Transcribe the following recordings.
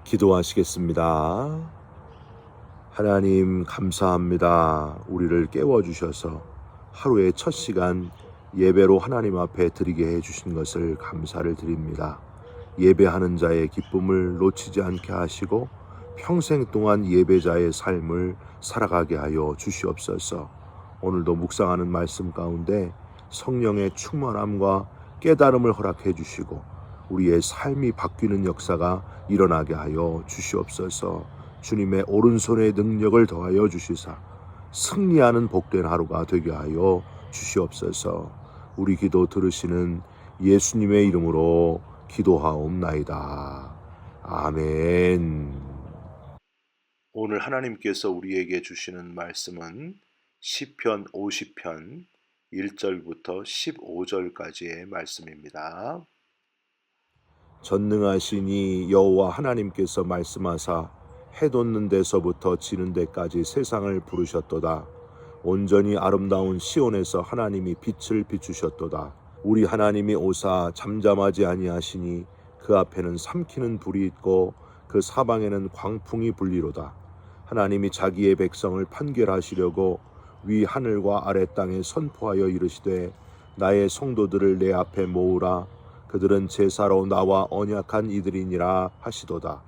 기도하시겠습니다. 하나님 감사합니다. 우리를 깨워주셔서 하루의 첫 시간 예배로 하나님 앞에 드리게 해주신 것을 감사를 드립니다. 예배하는 자의 기쁨을 놓치지 않게 하시고 평생 동안 예배자의 삶을 살아가게 하여 주시옵소서. 오늘도 묵상하는 말씀 가운데 성령의 충만함과 깨달음을 허락해 주시고 우리의 삶이 바뀌는 역사가 일어나게 하여 주시옵소서. 주님의 오른손의 능력을 더하여 주시사 승리하는 복된 하루가 되게 하여 주시옵소서. 우리 기도 들으시는 예수님의 이름으로 기도하옵나이다. 아멘. 오늘 하나님께서 우리에게 주시는 말씀은 시편 50편 1절부터 15절까지의 말씀입니다. 전능하시니 여호와 하나님께서 말씀하사 해 돋는 데서부터 지는 데까지 세상을 부르셨도다. 온전히 아름다운 시온에서 하나님이 빛을 비추셨도다. 우리 하나님이 오사 잠잠하지 아니하시니 그 앞에는 삼키는 불이 있고 그 사방에는 광풍이 불리로다. 하나님이 자기의 백성을 판결하시려고 위 하늘과 아래 땅에 선포하여 이르시되 나의 성도들을 내 앞에 모으라. 그들은 제사로 나와 언약한 이들이니라 하시도다.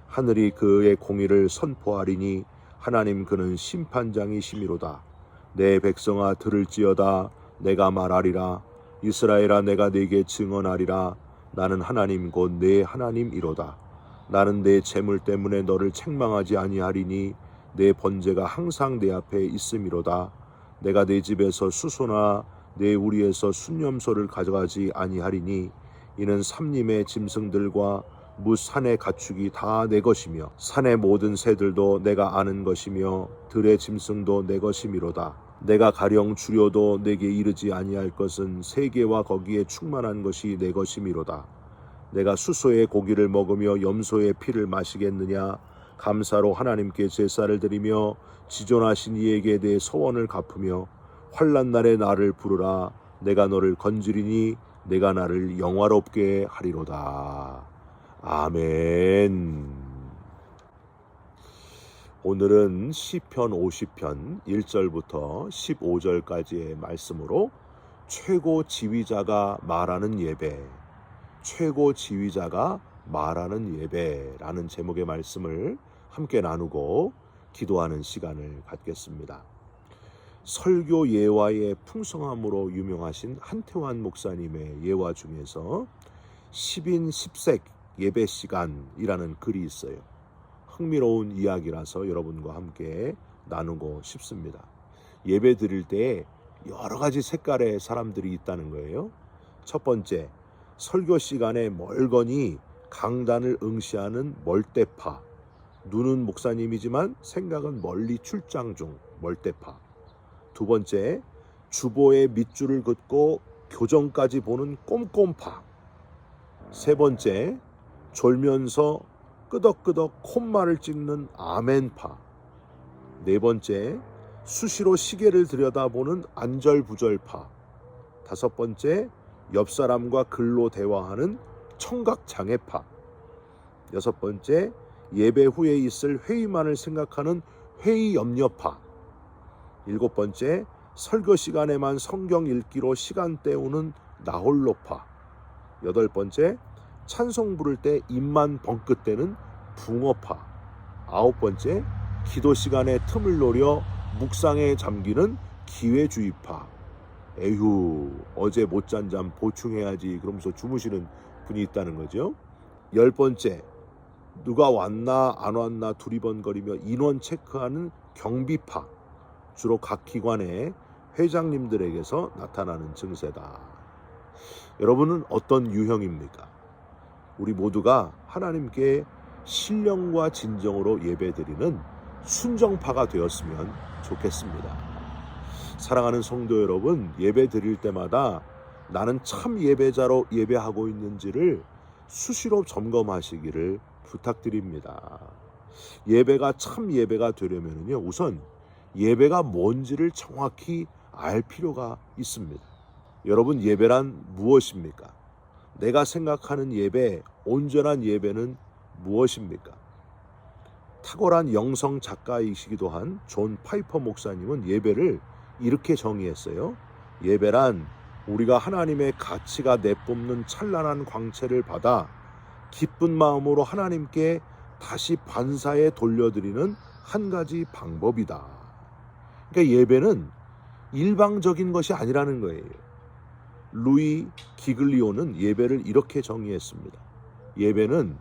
하늘이 그의 공의를 선포하리니 하나님 그는 심판장이시미로다. 내 백성아 들을지어다. 내가 말하리라. 이스라엘아 내가 네게 증언하리라. 나는 하나님 곧 내 하나님이로다. 나는 내 재물 때문에 너를 책망하지 아니하리니 내 번제가 항상 내 앞에 있음이로다. 내가 내 집에서 수소나 내 우리에서 순념소를 가져가지 아니하리니 이는 삼림의 짐승들과 무산의 가축이 다 내 것이며 산의 모든 새들도 내가 아는 것이며 들의 짐승도 내 것이미로다. 내가 가령 주려도 내게 이르지 아니할 것은 세계와 거기에 충만한 것이 내 것이미로다. 내가 수소의 고기를 먹으며 염소의 피를 마시겠느냐. 감사로 하나님께 제사를 드리며 지존하신 이에게 내 소원을 갚으며 환난 날에 나를 부르라. 내가 너를 건지리니 내가 나를 영화롭게 하리로다. 아멘. 오늘은 시편 50편 1절부터 15절까지의 말씀으로 최고 지휘자가 말하는 예배, 최고 지휘자가 말하는 예배라는 제목의 말씀을 함께 나누고 기도하는 시간을 갖겠습니다. 설교 예화의 풍성함으로 유명하신 한태환 목사님의 예화 중에서 10인 10색 예배 시간이라는 글이 있어요. 흥미로운 이야기라서 여러분과 함께 나누고 싶습니다. 예배 드릴 때 여러 가지 색깔의 사람들이 있다는 거예요. 첫 번째, 설교 시간에 멀거니 강단을 응시하는 멀대파. 눈은 목사님이지만 생각은 멀리 출장 중 멀대파. 두 번째, 주보에 밑줄을 긋고 교정까지 보는 꼼꼼파. 세 번째, 졸면서 끄덕끄덕 콧말을 찍는 아멘파. 네 번째, 수시로 시계를 들여다보는 안절부절파. 다섯 번째, 옆 사람과 글로 대화하는 청각장애파. 여섯 번째, 예배 후에 있을 회의만을 생각하는 회의염려파. 일곱 번째, 설교 시간에만 성경 읽기로 시간 때우는 나홀로파. 여덟 번째, 찬송 부를 때 입만 벙긋대는 붕어파. 아홉 번째, 기도 시간에 틈을 노려 묵상에 잠기는 기회주의파. 에휴, 어제 못 잔 잠 보충해야지 그러면서 주무시는 분이 있다는 거죠. 열 번째, 누가 왔나 안 왔나 두리번거리며 인원 체크하는 경비파. 주로 각 기관의 회장님들에게서 나타나는 증세다. 여러분은 어떤 유형입니까? 우리 모두가 하나님께 신령과 진정으로 예배드리는 순정파가 되었으면 좋겠습니다. 사랑하는 성도 여러분, 예배 드릴 때마다 나는 참 예배자로 예배하고 있는지를 수시로 점검하시기를 부탁드립니다. 예배가 참 예배가 되려면요, 우선 예배가 뭔지를 정확히 알 필요가 있습니다. 여러분, 예배란 무엇입니까? 내가 생각하는 예배, 온전한 예배는 무엇입니까? 탁월한 영성 작가이시기도 한 존 파이퍼 목사님은 예배를 이렇게 정의했어요. 예배란 우리가 하나님의 가치가 내뿜는 찬란한 광채를 받아 기쁜 마음으로 하나님께 다시 반사에 돌려드리는 한 가지 방법이다. 그러니까 예배는 일방적인 것이 아니라는 거예요. 루이 기글리오는 예배를 이렇게 정의했습니다. 예배는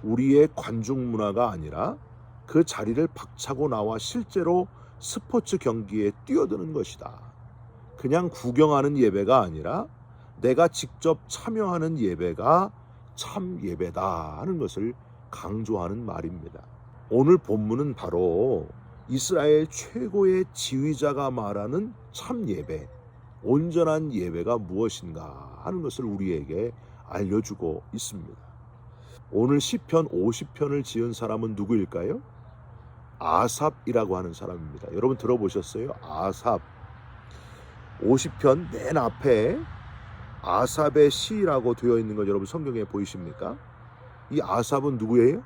우리의 관중 문화가 아니라 그 자리를 박차고 나와 실제로 스포츠 경기에 뛰어드는 것이다. 그냥 구경하는 예배가 아니라 내가 직접 참여하는 예배가 참 예배다 하는 것을 강조하는 말입니다. 오늘 본문은 바로 이스라엘 최고의 지휘자가 말하는 참 예배, 온전한 예배가 무엇인가 하는 것을 우리에게 알려주고 있습니다. 오늘 시편 50편을 지은 사람은 누구일까요? 아삽이라고 하는 사람입니다. 여러분 들어보셨어요? 아삽. 50편 맨 앞에 아삽의 시라고 되어 있는 것 여러분 성경에 보이십니까? 이 아삽은 누구예요?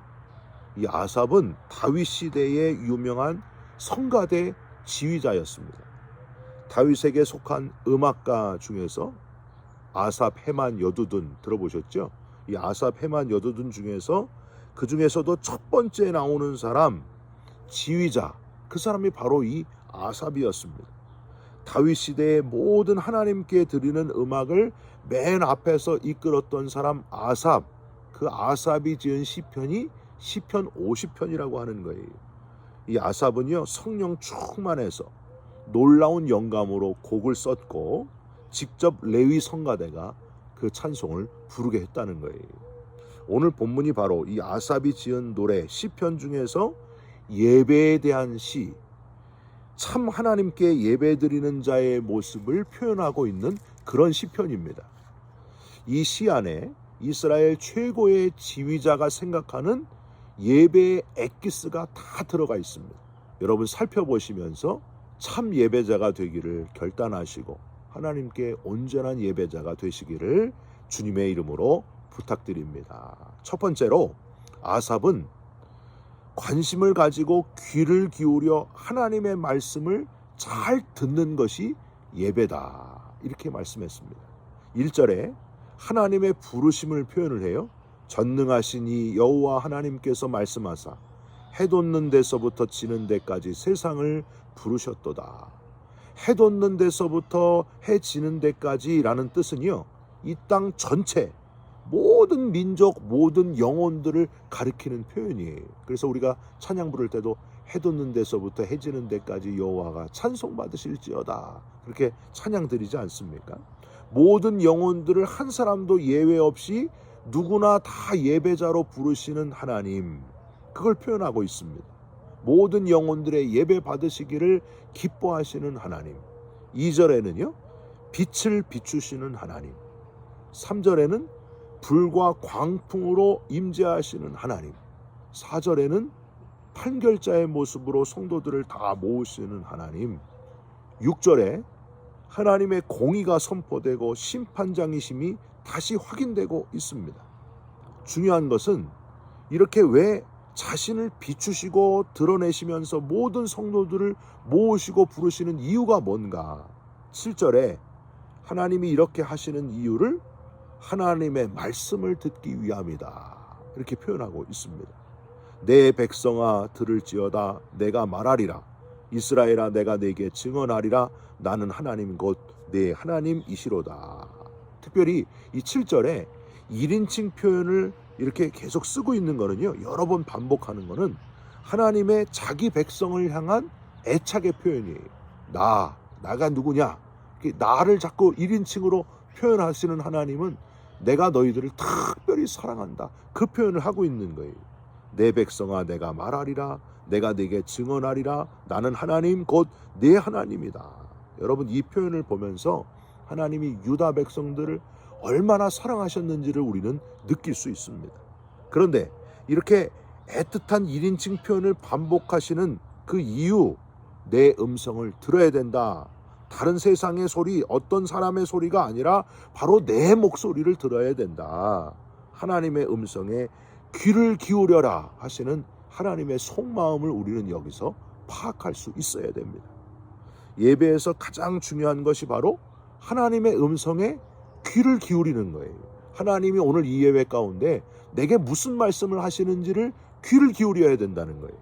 이 아삽은 다윗 시대의 유명한 성가대 지휘자였습니다. 다윗에게 속한 음악가 중에서 아삽, 헤만, 여두둔 들어보셨죠? 이 아삽, 헤만, 여두둔 중에서 그 중에서도 첫 번째 나오는 사람, 지휘자, 그 사람이 바로 이 아삽이었습니다. 다윗 시대의 모든 하나님께 드리는 음악을 맨 앞에서 이끌었던 사람 아삽, 그 아삽이 지은 시편이 시편 50편이라고 하는 거예요. 이 아삽은요 성령 충만해서 놀라운 영감으로 곡을 썼고 직접 레위 성가대가 그 찬송을 부르게 했다는 거예요. 오늘 본문이 바로 이 아삽이 지은 노래 시편 중에서 예배에 대한 시, 참 하나님께 예배드리는 자의 모습을 표현하고 있는 그런 시편입니다. 이 시 안에 이스라엘 최고의 지휘자가 생각하는 예배의 엑기스가 다 들어가 있습니다. 여러분 살펴보시면서 참 예배자가 되기를 결단하시고 하나님께 온전한 예배자가 되시기를 주님의 이름으로 부탁드립니다. 첫 번째로 아삽은 관심을 가지고 귀를 기울여 하나님의 말씀을 잘 듣는 것이 예배다. 이렇게 말씀했습니다. 1절에 하나님의 부르심을 표현을 해요. 전능하신 이 여호와 하나님께서 말씀하사 해 돋는 데서부터 지는 데까지 세상을 부르셨도다. 해 돋는 데서부터 해 지는 데까지라는 뜻은요, 이 땅 전체 모든 민족 모든 영혼들을 가리키는 표현이에요. 그래서 우리가 찬양 부를 때도 해 돋는 데서부터 해 지는 데까지 여호와가 찬송받으실지어다 그렇게 찬양 드리지 않습니까? 모든 영혼들을 한 사람도 예외 없이 누구나 다 예배자로 부르시는 하나님, 그걸 표현하고 있습니다. 모든 영혼들의 예배 받으시기를 기뻐하시는 하나님. 2절에는요 빛을 비추시는 하나님, 3절에는 불과 광풍으로 임재하시는 하나님, 4절에는 판결자의 모습으로 성도들을 다 모으시는 하나님, 6절에 하나님의 공의가 선포되고 심판장이심이 다시 확인되고 있습니다. 중요한 것은 이렇게 왜 자신을 비추시고 드러내시면서 모든 성도들을 모으시고 부르시는 이유가 뭔가? 7절에 하나님이 이렇게 하시는 이유를 하나님의 말씀을 듣기 위함이다 이렇게 표현하고 있습니다. 내 백성아 들을지어다 내가 말하리라. 이스라엘아 내가 내게 증언하리라. 나는 하나님 곧 내 하나님이시로다. 특별히 이 7절에 1인칭 표현을 이렇게 계속 쓰고 있는 거는요, 여러 번 반복하는 거는 하나님의 자기 백성을 향한 애착의 표현이에요. 나가 누구냐? 나를 자꾸 1인칭으로 표현하시는 하나님은 내가 너희들을 특별히 사랑한다, 그 표현을 하고 있는 거예요. 내 백성아 내가 말하리라. 내가 네게 증언하리라. 나는 하나님 곧 내 하나님이다. 여러분 이 표현을 보면서 하나님이 유다 백성들을 얼마나 사랑하셨는지를 우리는 느낄 수 있습니다. 그런데 이렇게 애틋한 1인칭 표현을 반복하시는 그 이유, 내 음성을 들어야 된다. 다른 세상의 소리, 어떤 사람의 소리가 아니라 바로 내 목소리를 들어야 된다. 하나님의 음성에 귀를 기울여라 하시는 하나님의 속마음을 우리는 여기서 파악할 수 있어야 됩니다. 예배에서 가장 중요한 것이 바로 하나님의 음성에 귀를 기울이는 거예요. 하나님이 오늘 이 예배 가운데 내게 무슨 말씀을 하시는지를 귀를 기울여야 된다는 거예요.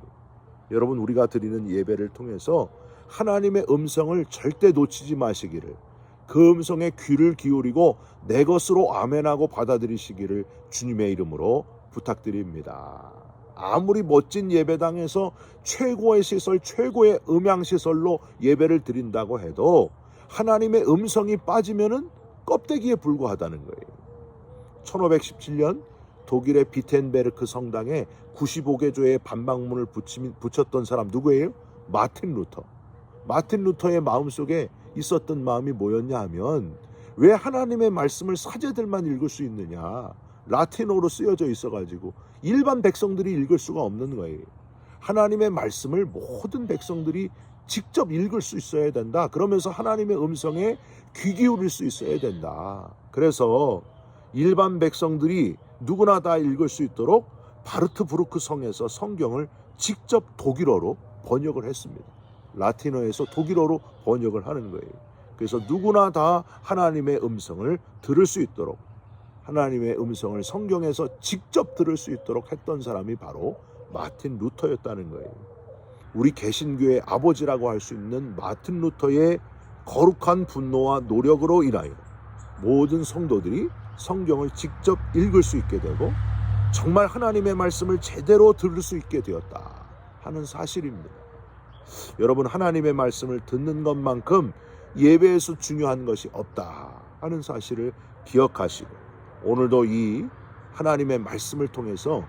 여러분, 우리가 드리는 예배를 통해서 하나님의 음성을 절대 놓치지 마시기를, 그 음성에 귀를 기울이고 내 것으로 아멘하고 받아들이시기를 주님의 이름으로 부탁드립니다. 아무리 멋진 예배당에서 최고의 시설, 최고의 음향시설로 예배를 드린다고 해도 하나님의 음성이 빠지면은 껍데기에 불과하다는 거예요. 1517년 독일의 비텐베르크 성당에 95개조의 반박문을 붙였던 사람 누구예요? 마틴 루터. 마틴 루터의 마음속에 있었던 마음이 뭐였냐 하면, 왜 하나님의 말씀을 사제들만 읽을 수 있느냐, 라틴어로 쓰여져 있어가지고 일반 백성들이 읽을 수가 없는 거예요. 하나님의 말씀을 모든 백성들이 직접 읽을 수 있어야 된다. 그러면서 하나님의 음성에 귀 기울일 수 있어야 된다. 그래서 일반 백성들이 누구나 다 읽을 수 있도록 바르트부르크 성에서 성경을 직접 독일어로 번역을 했습니다. 라틴어에서 독일어로 번역을 하는 거예요. 그래서 누구나 다 하나님의 음성을 들을 수 있도록, 하나님의 음성을 성경에서 직접 들을 수 있도록 했던 사람이 바로 마틴 루터였다는 거예요. 우리 개신교의 아버지라고 할 수 있는 마틴 루터의 거룩한 분노와 노력으로 인하여 모든 성도들이 성경을 직접 읽을 수 있게 되고 정말 하나님의 말씀을 제대로 들을 수 있게 되었다 하는 사실입니다. 여러분, 하나님의 말씀을 듣는 것만큼 예배에서 중요한 것이 없다 하는 사실을 기억하시고, 오늘도 이 하나님의 말씀을 통해서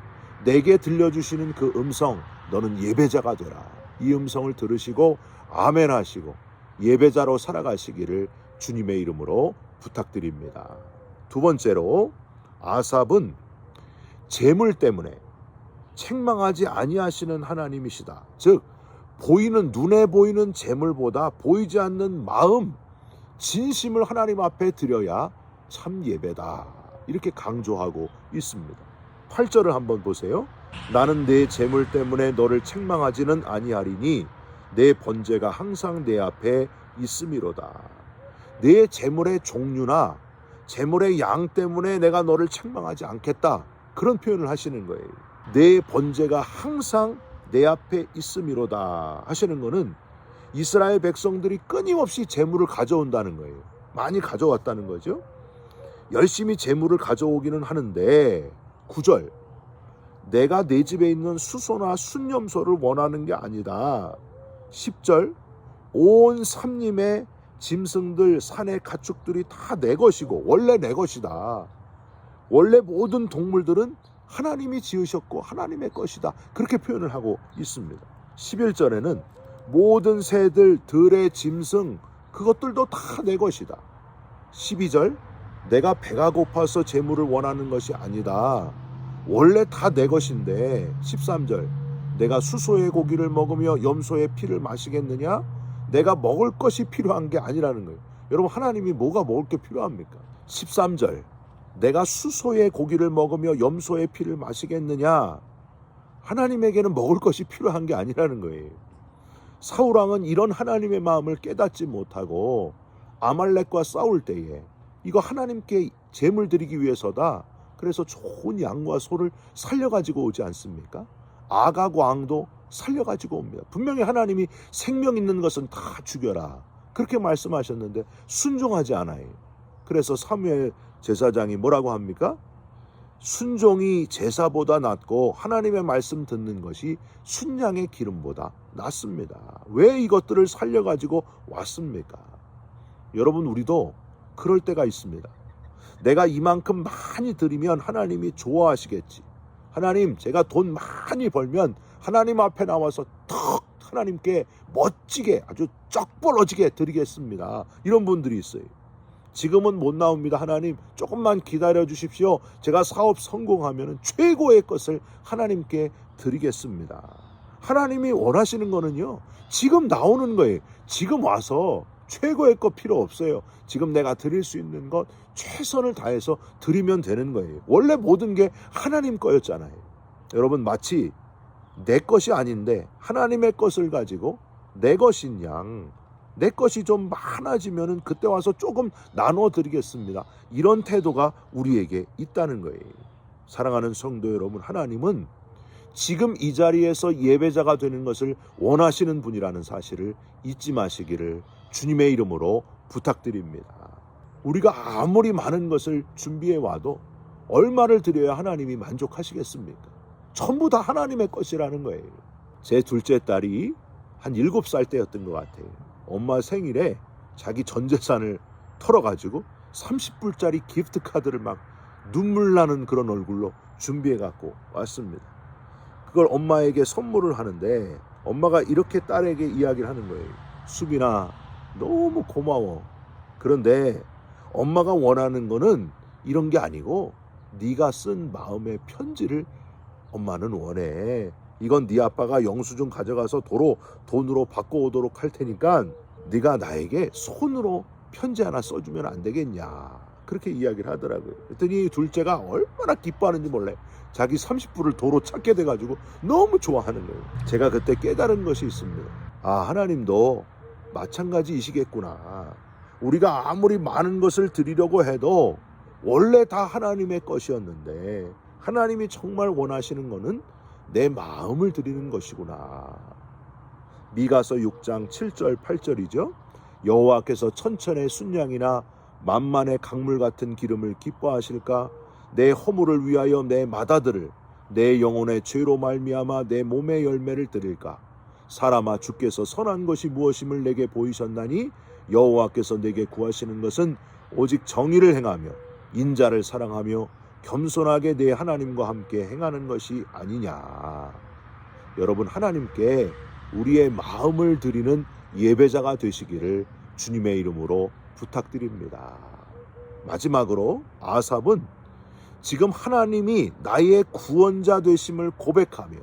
내게 들려주시는 그 음성, 너는 예배자가 되라, 이 음성을 들으시고 아멘 하시고 예배자로 살아가시기를 주님의 이름으로 부탁드립니다. 두 번째로, 아삽은 재물 때문에 책망하지 아니하시는 하나님이시다. 즉, 보이는, 눈에 보이는 재물보다 보이지 않는 마음, 진심을 하나님 앞에 드려야 참 예배다, 이렇게 강조하고 있습니다. 8절을 한번 보세요. 나는 내 재물 때문에 너를 책망하지는 아니하리니 내 번제가 항상 내 앞에 있음이로다. 내 재물의 종류나 재물의 양 때문에 내가 너를 책망하지 않겠다, 그런 표현을 하시는 거예요. 내 번제가 항상 내 앞에 있음이로다 하시는 것은 이스라엘 백성들이 끊임없이 재물을 가져온다는 거예요. 많이 가져왔다는 거죠. 열심히 재물을 가져오기는 하는데, 9절, 내가 내 집에 있는 수소나 순념소를 원하는 게 아니다. 10절, 온 삼림의 짐승들, 산의 가축들이 다 내 것이고 원래 내 것이다. 원래 모든 동물들은 하나님이 지으셨고 하나님의 것이다, 그렇게 표현을 하고 있습니다. 11절에는 모든 새들, 들의 짐승, 그것들도 다 내 것이다. 12절, 내가 배가 고파서 재물을 원하는 것이 아니다. 원래 다 내 것인데. 13절, 내가 수소의 고기를 먹으며 염소의 피를 마시겠느냐? 내가 먹을 것이 필요한 게 아니라는 거예요. 여러분, 하나님이 뭐가 먹을 게 필요합니까? 13절, 내가 수소의 고기를 먹으며 염소의 피를 마시겠느냐? 하나님에게는 먹을 것이 필요한 게 아니라는 거예요. 사울왕은 이런 하나님의 마음을 깨닫지 못하고 아말렉과 싸울 때에 이거 하나님께 제물 드리기 위해서다, 그래서 좋은 양과 소를 살려가지고 오지 않습니까? 아각 왕도 살려가지고 옵니다. 분명히 하나님이 생명 있는 것은 다 죽여라, 그렇게 말씀하셨는데 순종하지 않아요. 그래서 사무엘 제사장이 뭐라고 합니까? 순종이 제사보다 낫고 하나님의 말씀 듣는 것이 순양의 기름보다 낫습니다. 왜 이것들을 살려가지고 왔습니까? 여러분, 우리도 그럴 때가 있습니다. 내가 이만큼 많이 드리면 하나님이 좋아하시겠지. 하나님, 제가 돈 많이 벌면 하나님 앞에 나와서 턱 하나님께 멋지게, 아주 쩍벌어지게 드리겠습니다. 이런 분들이 있어요. 지금은 못 나옵니다. 하나님, 조금만 기다려 주십시오. 제가 사업 성공하면 최고의 것을 하나님께 드리겠습니다. 하나님이 원하시는 거는요, 지금 나오는 거예요. 지금 와서 최고의 것 필요 없어요. 지금 내가 드릴 수 있는 것 최선을 다해서 드리면 되는 거예요. 원래 모든 게 하나님 거였잖아요. 여러분, 마치 내 것이 아닌데 하나님의 것을 가지고 내 것인 양, 내 것이 좀 많아지면은 그때 와서 조금 나눠 드리겠습니다. 이런 태도가 우리에게 있다는 거예요. 사랑하는 성도 여러분, 하나님은 지금 이 자리에서 예배자가 되는 것을 원하시는 분이라는 사실을 잊지 마시기를 주님의 이름으로 부탁드립니다. 우리가 아무리 많은 것을 준비해 와도 얼마를 드려야 하나님이 만족하시겠습니까? 전부 다 하나님의 것이라는 거예요. 제 둘째 딸이 한 7살 때였던 것 같아요. 엄마 생일에 자기 전 재산을 털어가지고 30불짜리 기프트 카드를 막 눈물 나는 그런 얼굴로 준비해 갖고 왔습니다. 그걸 엄마에게 선물을 하는데 엄마가 이렇게 딸에게 이야기를 하는 거예요. 수빈아, 너무 고마워. 그런데 엄마가 원하는 거는 이런 게 아니고 네가 쓴 마음의 편지를 엄마는 원해. 이건 네 아빠가 영수증 가져가서 도로 돈으로 바꿔오도록 할 테니까 네가 나에게 손으로 편지 하나 써주면 안 되겠냐, 그렇게 이야기를 하더라고요. 그랬더니 둘째가 얼마나 기뻐하는지 몰래 자기 30불을 도로 찾게 돼가지고 너무 좋아하는 거예요. 제가 그때 깨달은 것이 있습니다. 아, 하나님도 마찬가지이시겠구나. 우리가 아무리 많은 것을 드리려고 해도 원래 다 하나님의 것이었는데 하나님이 정말 원하시는 것은 내 마음을 드리는 것이구나. 미가서 6장 7절 8절이죠. 여호와께서 천천의 순양이나 만만의 강물 같은 기름을 기뻐하실까? 내 허물을 위하여 내 맏아들을 내 영혼의 죄로 말미암아 내 몸의 열매를 드릴까? 사람아, 주께서 선한 것이 무엇임을 내게 보이셨나니 여호와께서 내게 구하시는 것은 오직 정의를 행하며 인자를 사랑하며 겸손하게 내 하나님과 함께 행하는 것이 아니냐. 여러분, 하나님께 우리의 마음을 드리는 예배자가 되시기를 주님의 이름으로 부탁드립니다. 마지막으로 아삽은 지금 하나님이 나의 구원자 되심을 고백하며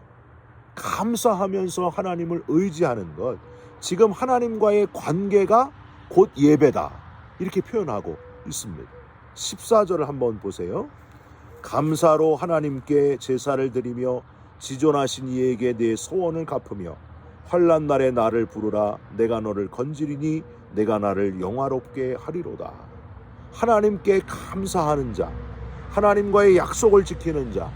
감사하면서 하나님을 의지하는 것, 지금 하나님과의 관계가 곧 예배다, 이렇게 표현하고 있습니다. 14절을 한번 보세요. 감사로 하나님께 제사를 드리며 지존하신 이에게 내 소원을 갚으며 환난 날에 나를 부르라. 내가 너를 건지리니 내가 나를 영화롭게 하리로다. 하나님께 감사하는 자, 하나님과의 약속을 지키는 자,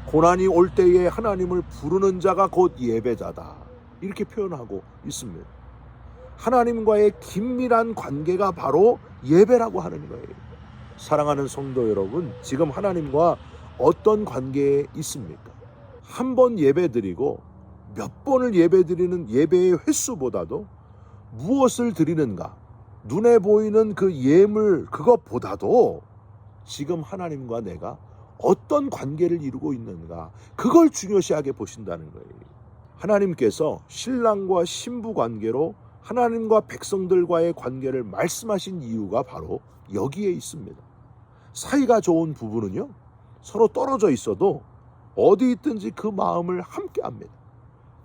고난이 올 때에 하나님을 부르는 자가 곧 예배자다, 이렇게 표현하고 있습니다. 하나님과의 긴밀한 관계가 바로 예배라고 하는 거예요. 사랑하는 성도 여러분, 지금 하나님과 어떤 관계에 있습니까? 한 번 예배드리고 몇 번을 예배드리는 예배의 횟수보다도 무엇을 드리는가, 눈에 보이는 그 예물, 그것보다도 지금 하나님과 내가 어떤 관계를 이루고 있는가, 그걸 중요시하게 보신다는 거예요. 하나님께서 신랑과 신부 관계로 하나님과 백성들과의 관계를 말씀하신 이유가 바로 여기에 있습니다. 사이가 좋은 부부는요, 서로 떨어져 있어도 어디 있든지 그 마음을 함께 합니다.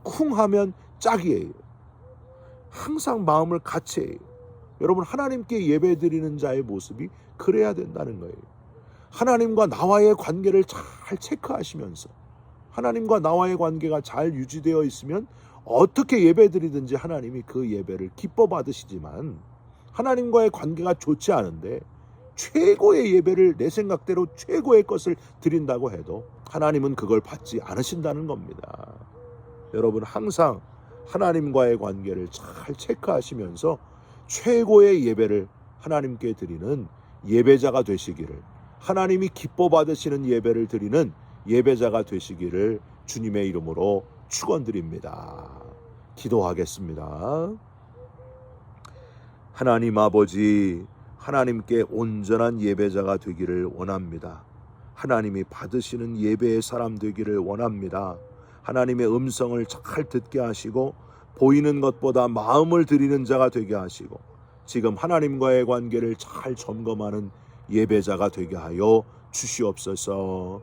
쿵 하면 짝이에요. 항상 마음을 같이 해요. 여러분, 하나님께 예배드리는 자의 모습이 그래야 된다는 거예요. 하나님과 나와의 관계를 잘 체크하시면서 하나님과 나와의 관계가 잘 유지되어 있으면 어떻게 예배드리든지 하나님이 그 예배를 기뻐 받으시지만, 하나님과의 관계가 좋지 않은데 최고의 예배를 내 생각대로 최고의 것을 드린다고 해도 하나님은 그걸 받지 않으신다는 겁니다. 여러분, 항상 하나님과의 관계를 잘 체크하시면서 최고의 예배를 하나님께 드리는 예배자가 되시기를, 하나님이 기뻐 받으시는 예배를 드리는 예배자가 되시기를 주님의 이름으로 축원드립니다. 기도하겠습니다. 하나님 아버지, 하나님께 온전한 예배자가 되기를 원합니다. 하나님이 받으시는 예배의 사람 되기를 원합니다. 하나님의 음성을 잘 듣게 하시고 보이는 것보다 마음을 드리는 자가 되게 하시고 지금 하나님과의 관계를 잘 점검하는 예배자가 되게 하여 주시옵소서.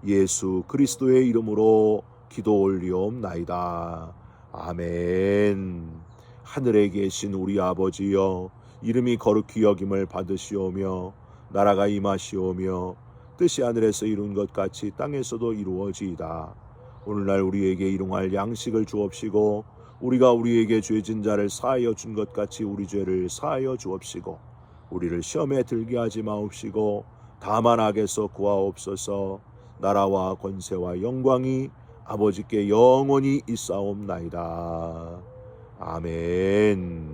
예수 그리스도의 이름으로 기도 올리옵나이다. 아멘. 하늘에 계신 우리 아버지여, 이름이 거룩히 여김을 받으시오며 나라가 임하시오며 뜻이 하늘에서 이룬 것 같이 땅에서도 이루어지이다. 오늘날 우리에게 일용할 양식을 주옵시고 우리가 우리에게 죄진 자를 사하여 준 것 같이 우리 죄를 사하여 주옵시고 우리를 시험에 들게 하지 마옵시고 다만 악에서 구하옵소서. 나라와 권세와 영광이 아버지께 영원히 있사옵나이다. 아멘.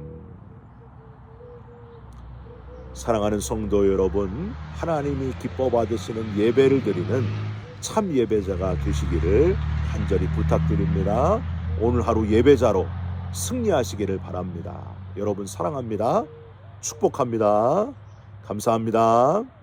사랑하는 성도 여러분, 하나님이 기뻐 받으시는 예배를 드리는 참 예배자가 되시기를 간절히 부탁드립니다. 오늘 하루 예배자로 승리하시기를 바랍니다. 여러분 사랑합니다. 축복합니다. 감사합니다.